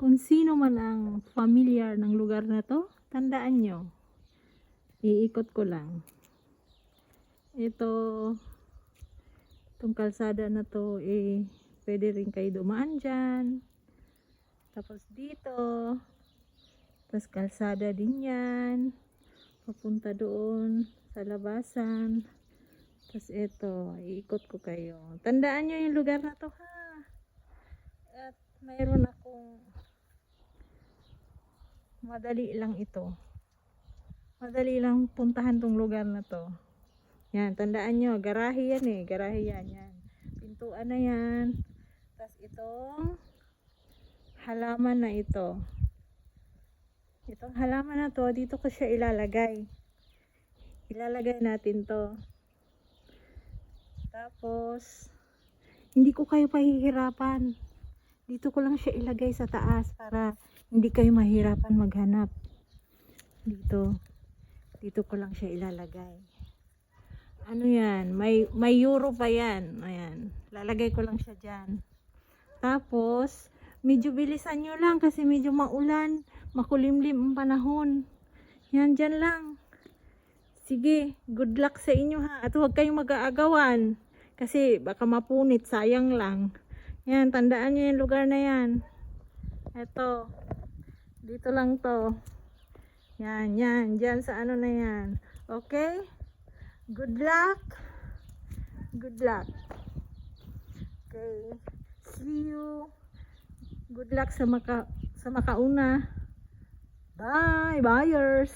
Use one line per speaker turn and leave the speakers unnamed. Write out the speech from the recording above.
Kung sino man ang familiar ng lugar na to, tandaan nyo. Iikot ko lang. Itong kalsada na to, pwede rin kayo dumaan dyan. Tapos dito, tapos kalsada din yan. Papunta doon sa labasan. Tapos ito, iikot ko kayo. Tandaan nyo yung lugar na to ha. At mayroon akong madali lang ito. Madali lang puntahan tong lugar na to. Yan, tandaan nyo, garahe yan eh. Garahe yan, yan. Pintuan na yan. Tapos itong halaman na ito. Itong halaman na to, dito ko siya ilalagay. Ilalagay natin to. Tapos, hindi ko kayo pahihirapan. Dito ko lang siya ilagay sa taas para hindi kayo mahirapan maghanap. Dito ko lang siya ilalagay. Ano yan? May euro pa yan. Ayan. Lalagay ko lang siya dyan. Tapos, medyo bilisan nyo lang kasi medyo maulan. Makulimlim ang panahon. Yan, dyan lang. Sige, good luck sa inyo ha. At huwag kayong mag-aagawan. Kasi baka mapunit, sayang lang. Yan, tandaan nyo yung lugar na yan. Eto. Dito lang to. Yan, yan. Dyan sa ano na yan. Okay? Good luck. Good luck. Okay. See you. Good luck sa makauna. Bye, buyers.